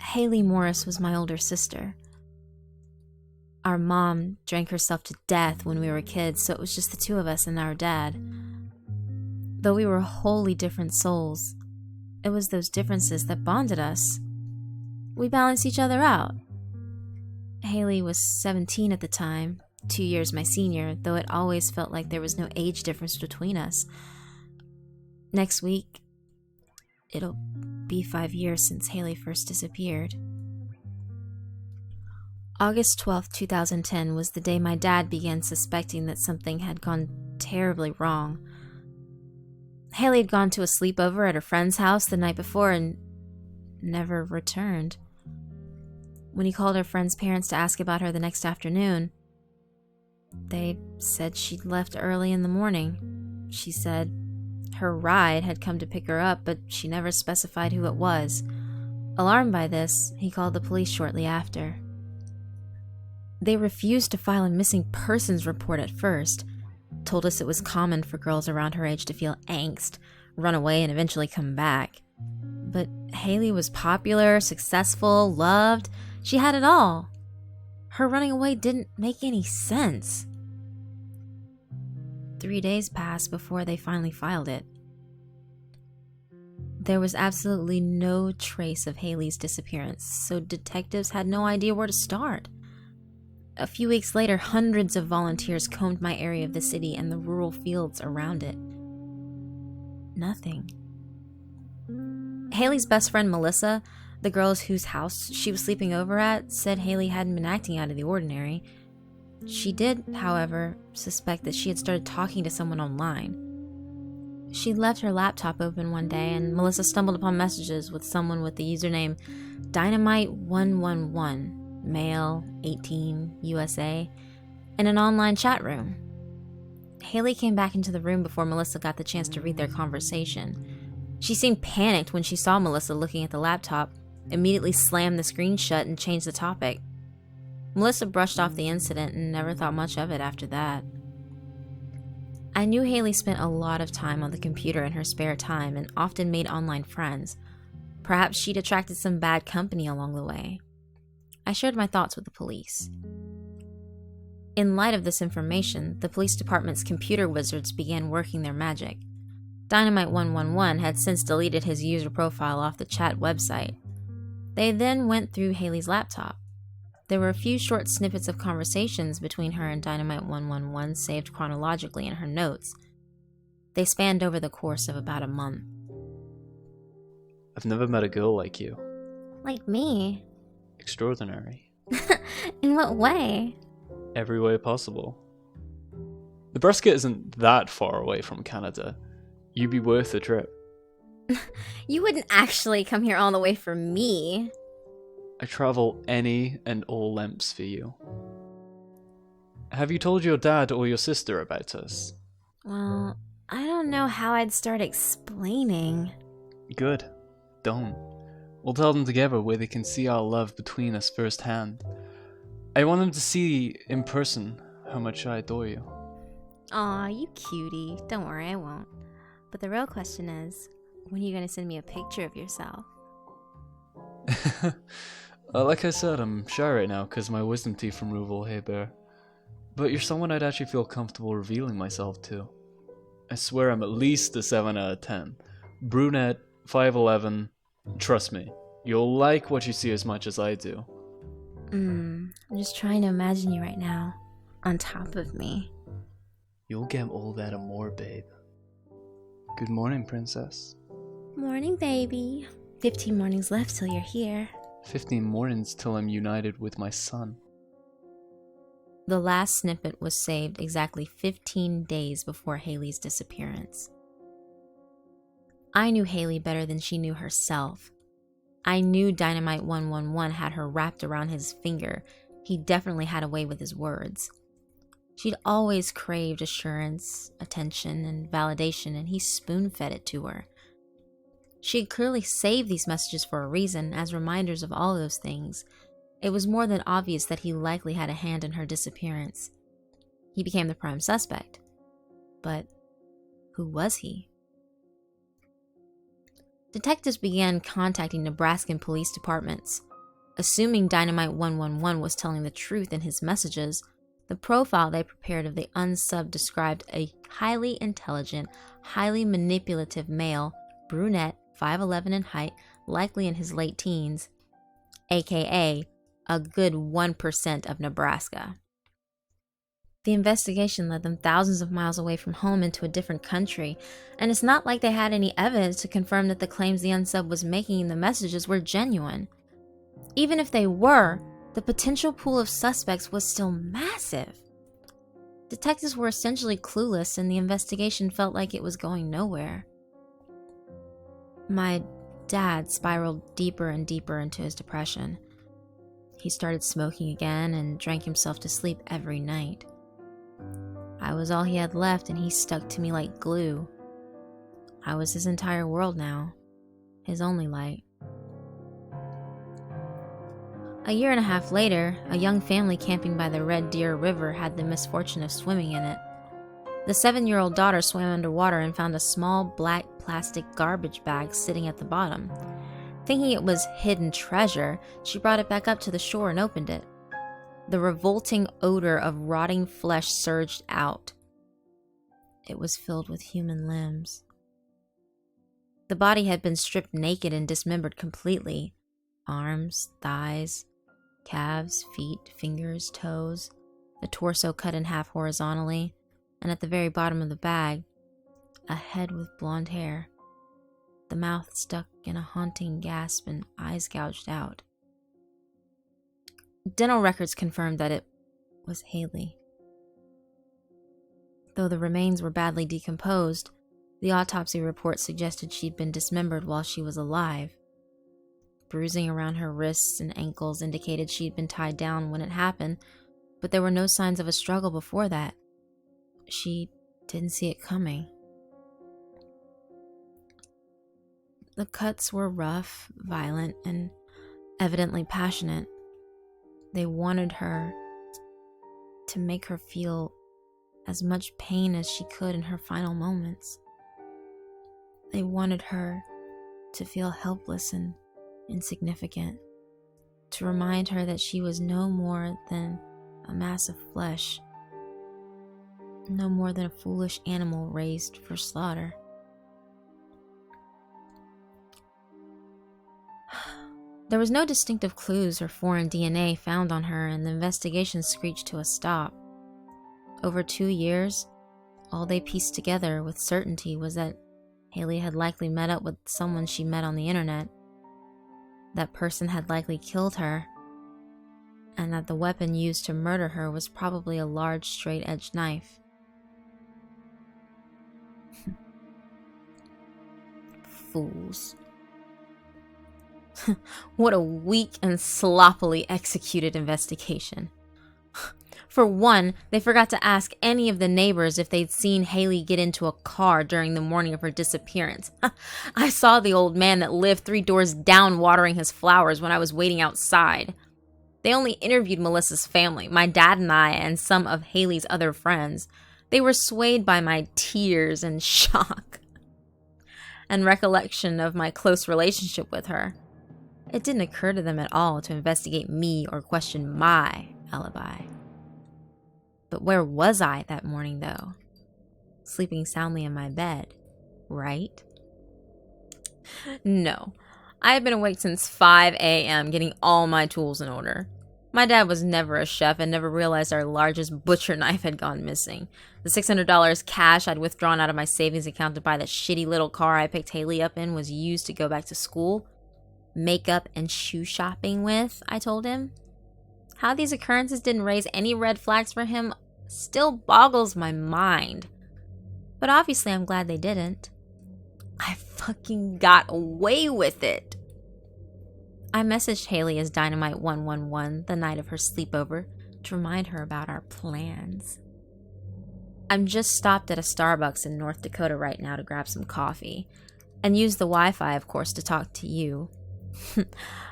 Hayley Morris was my older sister. Our mom drank herself to death when we were kids, so it was just the two of us and our dad. Though we were wholly different souls, it was those differences that bonded us. We balanced each other out. Hayley was 17 at the time, 2 years my senior, though it always felt like there was no age difference between us. Next week, it'll be 5 years since Hayley first disappeared. August 12th, 2010 was the day my dad began suspecting that something had gone terribly wrong. Hayley had gone to a sleepover at her friend's house the night before and never returned. When he called her friend's parents to ask about her the next afternoon, they said she'd left early in the morning. She said her ride had come to pick her up, but she never specified who it was. Alarmed by this, he called the police shortly after. They refused to file a missing persons report at first, told us it was common for girls around her age to feel angst, run away, and eventually come back. But Hayley was popular, successful, loved. She had it all. Her running away didn't make any sense. 3 days passed before they finally filed it. There was absolutely no trace of Hayley's disappearance, so detectives had no idea where to start. A few weeks later, hundreds of volunteers combed my area of the city and the rural fields around it. Nothing. Hayley's best friend Melissa, the girl whose house she was sleeping over at, said Hayley hadn't been acting out of the ordinary. She did, however, suspect that she had started talking to someone online. She left her laptop open one day and Melissa stumbled upon messages with someone with the username Dynamite111. Male, 18, USA, in an online chat room. Hayley came back into the room before Melissa got the chance to read their conversation. She seemed panicked when she saw Melissa looking at the laptop, immediately slammed the screen shut and changed the topic. Melissa brushed off the incident and never thought much of it after that. I knew Hayley spent a lot of time on the computer in her spare time and often made online friends. Perhaps she'd attracted some bad company along the way. I shared my thoughts with the police. In light of this information, the police department's computer wizards began working their magic. Dynamite111 had since deleted his user profile off the chat website. They then went through Hayley's laptop. There were a few short snippets of conversations between her and Dynamite111 saved chronologically in her notes. They spanned over the course of about a month. I've never met a girl like you. Like me? Extraordinary. In what way? Every way possible. Nebraska isn't that far away from Canada. You'd be worth the trip. You wouldn't actually come here all the way for me. I travel any and all lengths for you. Have you told your dad or your sister about us? Well, I don't know how I'd start explaining. Good. Don't. We'll tell them together where they can see our love between us firsthand. I want them to see in person how much I adore you. Aw, you cutie. Don't worry, I won't. But the real question is, when are you going to send me a picture of yourself? Like I said, I'm shy right now because my wisdom teeth removal, hey bear. But you're someone I'd actually feel comfortable revealing myself to. I swear I'm at least a 7 out of 10. Brunette, 5'11". Trust me, you'll like what you see as much as I do. I'm just trying to imagine you right now, on top of me. You'll get all that and more, babe. Good morning, princess. Morning, baby. 15 mornings left till you're here. 15 mornings till I'm united with my son. The last snippet was saved exactly 15 days before Hayley's disappearance. I knew Hayley better than she knew herself. I knew Dynamite111 had her wrapped around his finger. He definitely had a way with his words. She'd always craved assurance, attention, and validation, and he spoon-fed it to her. She had clearly saved these messages for a reason, as reminders of all those things. It was more than obvious that he likely had a hand in her disappearance. He became the prime suspect. But who was he? Detectives began contacting Nebraskan police departments. Assuming Dynamite 111 was telling the truth in his messages, the profile they prepared of the unsub described a highly intelligent, highly manipulative male, brunette, 5'11" in height, likely in his late teens, aka a good 1% of Nebraska. The investigation led them thousands of miles away from home into a different country, and it's not like they had any evidence to confirm that the claims the unsub was making in the messages were genuine. Even if they were, the potential pool of suspects was still massive. Detectives were essentially clueless, and the investigation felt like it was going nowhere. My dad spiraled deeper and deeper into his depression. He started smoking again and drank himself to sleep every night. I was all he had left, and he stuck to me like glue. I was his entire world now, his only light. A year and a half later, a young family camping by the Red Deer River had the misfortune of swimming in it. The 7-year-old daughter swam underwater and found a small black plastic garbage bag sitting at the bottom. Thinking it was hidden treasure, she brought it back up to the shore and opened it. The revolting odor of rotting flesh surged out. It was filled with human limbs. The body had been stripped naked and dismembered completely. Arms, thighs, calves, feet, fingers, toes, the torso cut in half horizontally, and at the very bottom of the bag, a head with blonde hair, the mouth stuck in a haunting gasp and eyes gouged out. Dental records confirmed that it was Hayley. Though the remains were badly decomposed, the autopsy report suggested she'd been dismembered while she was alive. Bruising around her wrists and ankles indicated she'd been tied down when it happened, but there were no signs of a struggle before that. She didn't see it coming. The cuts were rough, violent, and evidently passionate. They wanted her to make her feel as much pain as she could in her final moments. They wanted her to feel helpless and insignificant, to remind her that she was no more than a mass of flesh, no more than a foolish animal raised for slaughter. There was no distinctive clues or foreign DNA found on her, and the investigation screeched to a stop. Over 2 years, all they pieced together with certainty was that Hayley had likely met up with someone she met on the internet. That person had likely killed her, and that the weapon used to murder her was probably a large straight-edged knife. Fools. What a weak and sloppily executed investigation. For one, they forgot to ask any of the neighbors if they'd seen Hayley get into a car during the morning of her disappearance. I saw the old man that lived 3 doors down watering his flowers when I was waiting outside. They only interviewed Melissa's family, my dad and I, and some of Hayley's other friends. They were swayed by my tears and shock and recollection of my close relationship with her. It didn't occur to them at all to investigate me or question my alibi. But where was I that morning, though? Sleeping soundly in my bed, right? No, I had been awake since 5 a.m. getting all my tools in order. My dad was never a chef and never realized our largest butcher knife had gone missing. The $600 cash I'd withdrawn out of my savings account to buy the shitty little car I picked Hayley up in was used to go back to school. Makeup and shoe shopping with, I told him. How these occurrences didn't raise any red flags for him still boggles my mind. But obviously I'm glad they didn't. I fucking got away with it. I messaged Hayley as Dynamite 111 the night of her sleepover to remind her about our plans. I'm just stopped at a Starbucks in North Dakota right now to grab some coffee, and use the Wi-Fi, of course, to talk to you.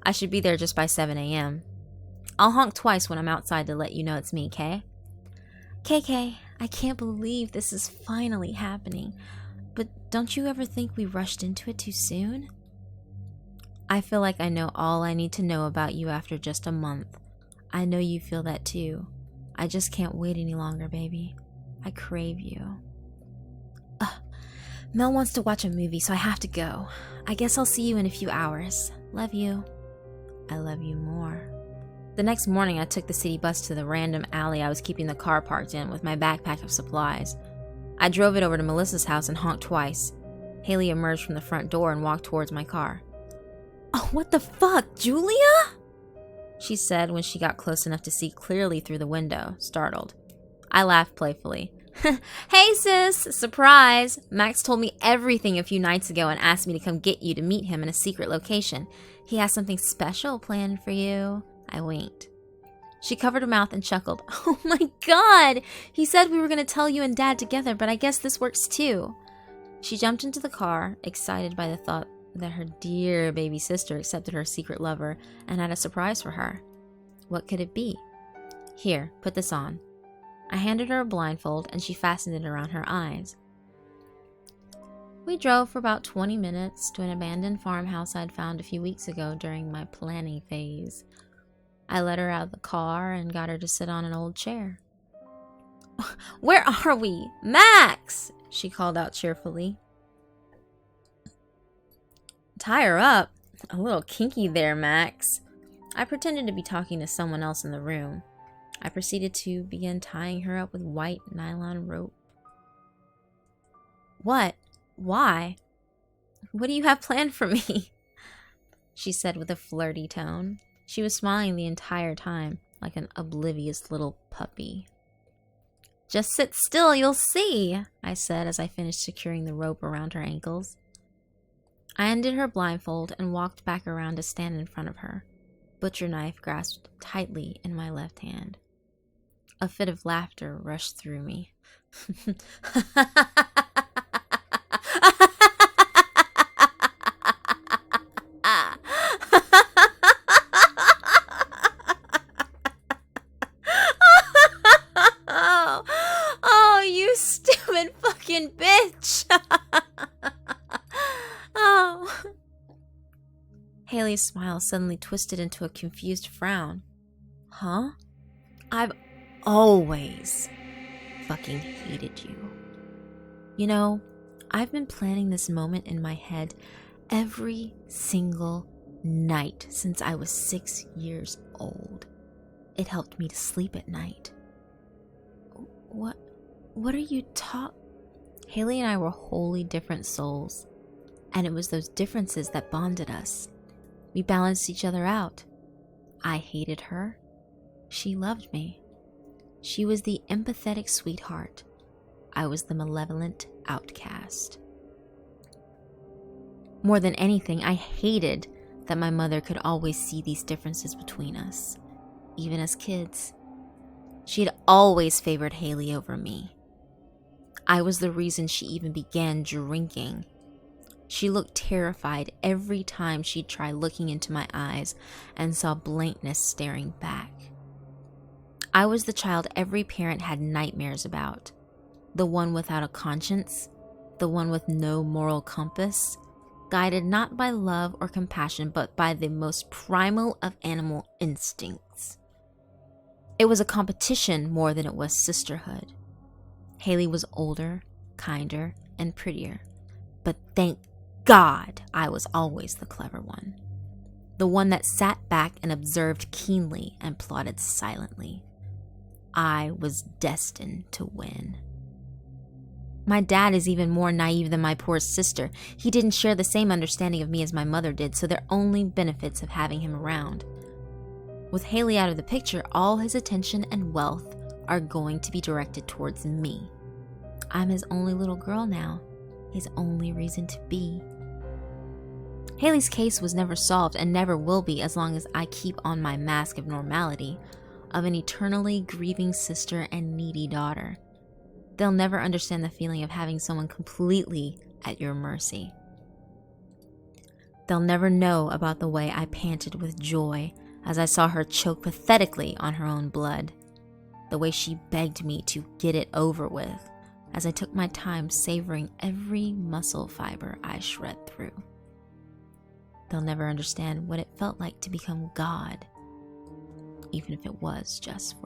I should be there just by 7 a.m. I'll honk twice when I'm outside to let you know it's me, Kay? KK, I can't believe this is finally happening. But don't you ever think we rushed into it too soon? I feel like I know all I need to know about you after just a month. I know you feel that too. I just can't wait any longer, baby. I crave you. Mel wants to watch a movie, so I have to go. I guess I'll see you in a few hours. Love you. I love you more. The next morning, I took the city bus to the random alley I was keeping the car parked in with my backpack of supplies. I drove it over to Melissa's house and honked twice. Hayley emerged from the front door and walked towards my car. Oh, what the fuck, Julia? She said when she got close enough to see clearly through the window, startled. I laughed playfully. Hey sis, surprise! Max told me everything a few nights ago and asked me to come get you to meet him in a secret location. He has something special planned for you. I winked. She covered her mouth and chuckled. Oh my god! He said we were going to tell you and Dad together, but I guess this works too. She jumped into the car, excited by the thought that her dear baby sister accepted her secret lover and had a surprise for her. What could it be? Here, put this on. I handed her a blindfold and she fastened it around her eyes. We drove for about 20 minutes to an abandoned farmhouse I'd found a few weeks ago during my planning phase. I let her out of the car and got her to sit on an old chair. Where are we? Max! She called out cheerfully. Tie her up? A little kinky there, Max. I pretended to be talking to someone else in the room. I proceeded to begin tying her up with white nylon rope. What? Why? What do you have planned for me? She said with a flirty tone. She was smiling the entire time, like an oblivious little puppy. Just sit still, you'll see, I said as I finished securing the rope around her ankles. I undid her blindfold and walked back around to stand in front of her, butcher knife grasped tightly in my left hand. A fit of laughter rushed through me. Oh, you stupid fucking bitch! Oh. Hayley's smile suddenly twisted into a confused frown. Huh? I've always fucking hated you. You know, I've been planning this moment in my head every single night since I was 6 years old. It helped me to sleep at night. What are you Hayley and I were wholly different souls, and it was those differences that bonded us. We balanced each other out. I hated her. She loved me. She was the empathetic sweetheart. I was the malevolent outcast. More than anything, I hated that my mother could always see these differences between us, even as kids. She had always favored Hayley over me. I was the reason she even began drinking. She looked terrified every time she'd try looking into my eyes and saw blankness staring back. I was the child every parent had nightmares about. The one without a conscience, the one with no moral compass, guided not by love or compassion, but by the most primal of animal instincts. It was a competition more than it was sisterhood. Hayley was older, kinder, and prettier, but thank God I was always the clever one. The one that sat back and observed keenly and plotted silently. I was destined to win. My dad is even more naive than my poor sister. He didn't share the same understanding of me as my mother did, so there are only benefits of having him around. With Hayley out of the picture, all his attention and wealth are going to be directed towards me. I'm his only little girl now, his only reason to be. Hayley's case was never solved and never will be as long as I keep on my mask of normality, of an eternally grieving sister and needy daughter. They'll never understand the feeling of having someone completely at your mercy. They'll never know about the way I panted with joy as I saw her choke pathetically on her own blood, the way she begged me to get it over with as I took my time savoring every muscle fiber I shred through. they'll never understand what it felt like to become God, even if it was just for